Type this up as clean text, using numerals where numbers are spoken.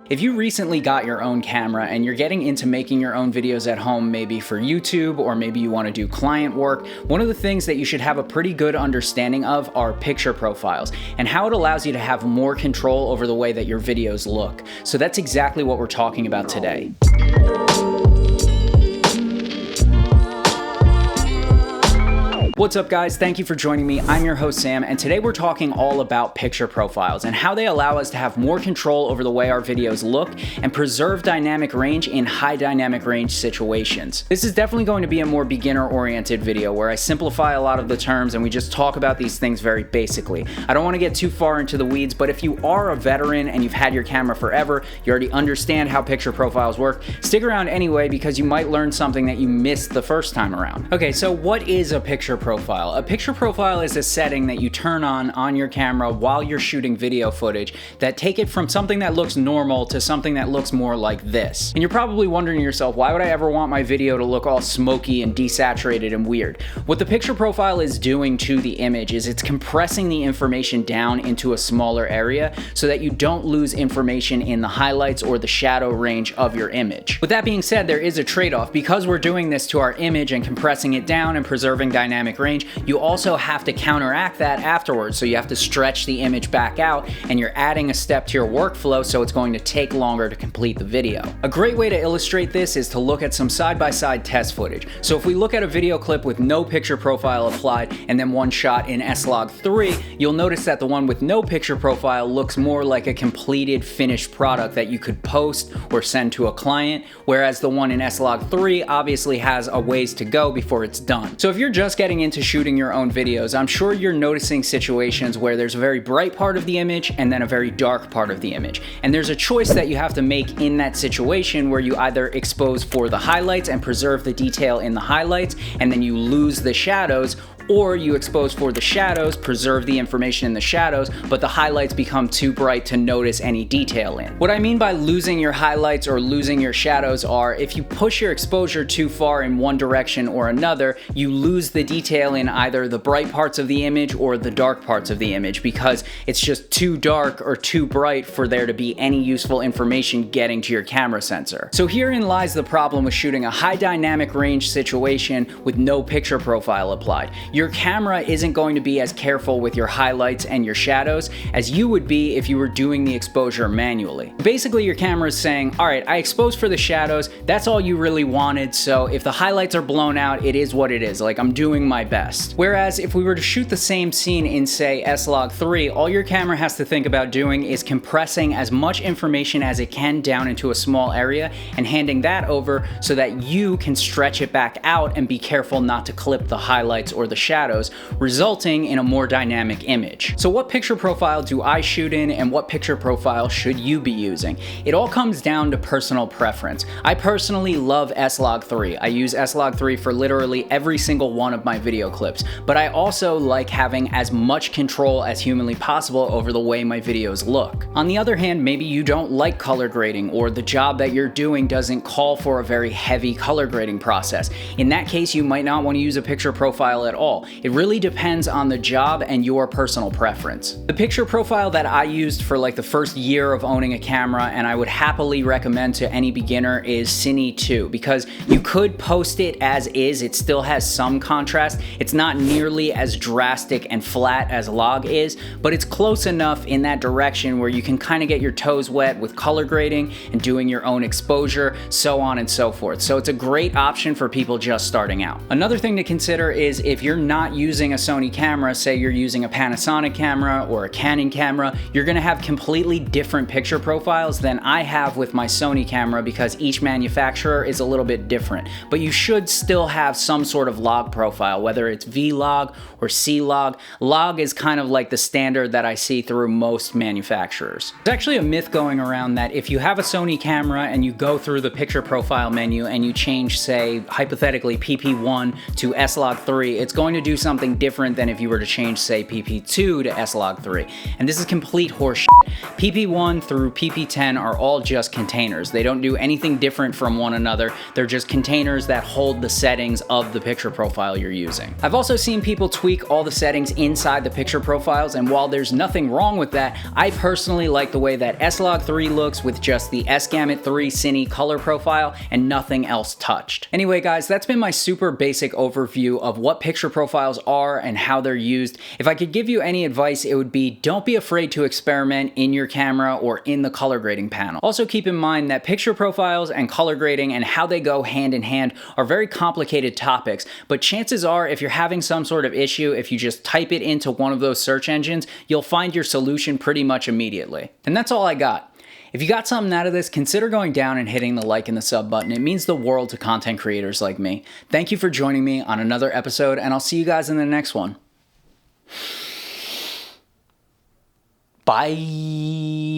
If you recently got your own camera and you're getting into making your own videos at home, maybe for YouTube, or maybe you want to do client work, one of the things that you should have a pretty good understanding of are picture profiles and how it allows you to have more control over the way that your videos look. So that's exactly what we're talking about today. What's up guys, thank you for joining me. I'm your host Sam, and today we're talking all about picture profiles and how they allow us to have more control over the way our videos look and preserve dynamic range in high dynamic range situations. This is definitely going to be a more beginner oriented video where I simplify a lot of the terms and we just talk about these things very basically. I don't want to get too far into the weeds, but if you are a veteran and you've had your camera forever, you already understand how picture profiles work, stick around anyway because you might learn something that you missed the first time around. Okay, so what is a picture profile? A picture profile is a setting that you turn on your camera while you're shooting video footage that take it from something that looks normal to something that looks more like this. And you're probably wondering to yourself, why would I ever want my video to look all smoky and desaturated and weird? What the picture profile is doing to the image is it's compressing the information down into a smaller area so that you don't lose information in the highlights or the shadow range of your image. With that being said, there is a trade-off. Because we're doing this to our image and compressing it down and preserving dynamic range, you also have to counteract that afterwards. So you have to stretch the image back out and you're adding a step to your workflow, so it's going to take longer to complete the video. A great way to illustrate this is to look at some side-by-side test footage. So if we look at a video clip with no picture profile applied and then one shot in S-Log3, you'll notice that the one with no picture profile looks more like a completed finished product that you could post or send to a client, whereas the one in S-Log3 obviously has a ways to go before it's done. So if you're just getting into shooting your own videos, I'm sure you're noticing situations where there's a very bright part of the image and then a very dark part of the image. And there's a choice that you have to make in that situation where you either expose for the highlights and preserve the detail in the highlights and then you lose the shadows, or you expose for the shadows, preserve the information in the shadows, but the highlights become too bright to notice any detail in. What I mean by losing your highlights or losing your shadows are if you push your exposure too far in one direction or another, you lose the detail in either the bright parts of the image or the dark parts of the image because it's just too dark or too bright for there to be any useful information getting to your camera sensor. So herein lies the problem with shooting a high dynamic range situation with no picture profile applied. Your camera isn't going to be as careful with your highlights and your shadows as you would be if you were doing the exposure manually. Basically, your camera is saying, all right, I exposed for the shadows, that's all you really wanted, so if the highlights are blown out, it is what it is, like I'm doing my best. Whereas if we were to shoot the same scene in, say, S-Log3, all your camera has to think about doing is compressing as much information as it can down into a small area and handing that over so that you can stretch it back out and be careful not to clip the highlights or the shadows, resulting in a more dynamic image. So what picture profile do I shoot in and what picture profile should you be using? It all comes down to personal preference. I personally love S-Log3. I use S-Log3 for literally every single one of my video clips, but I also like having as much control as humanly possible over the way my videos look. On the other hand, maybe you don't like color grading or the job that you're doing doesn't call for a very heavy color grading process. In that case, you might not want to use a picture profile at all. It really depends on the job and your personal preference. The picture profile that I used for like the first year of owning a camera and I would happily recommend to any beginner is Cine 2 because you could post it as is, it still has some contrast. It's not nearly as drastic and flat as Log is, but it's close enough in that direction where you can kind of get your toes wet with color grading and doing your own exposure, so on and so forth. So it's a great option for people just starting out. Another thing to consider is if you're not using a Sony camera, say you're using a Panasonic camera or a Canon camera, you're gonna have completely different picture profiles than I have with my Sony camera because each manufacturer is a little bit different. But you should still have some sort of log profile, whether it's V-Log or C-Log. Log is kind of like the standard that I see through most manufacturers. There's actually a myth going around that if you have a Sony camera and you go through the picture profile menu and you change, say, hypothetically PP1 to S-Log3, it's going to do something different than if you were to change, say, PP2 to S-Log3. And this is complete horseshit. PP1 through PP10 are all just containers. They don't do anything different from one another. They're just containers that hold the settings of the picture profile you're using. I've also seen people tweak all the settings inside the picture profiles, and while there's nothing wrong with that, I personally like the way that S-Log3 looks with just the S-Gamut 3 Cine color profile and nothing else touched. Anyway guys, that's been my super basic overview of what picture profiles are and how they're used. If I could give you any advice, it would be don't be afraid to experiment in your camera or in the color grading panel. Also keep in mind that picture profiles and color grading and how they go hand in hand are very complicated topics, but chances are if you're having some sort of issue, if you just type it into one of those search engines, you'll find your solution pretty much immediately. And that's all I got. If you got something out of this, consider going down and hitting the like and the sub button. It means the world to content creators like me. Thank you for joining me on another episode, and I'll see you guys in the next one. Bye.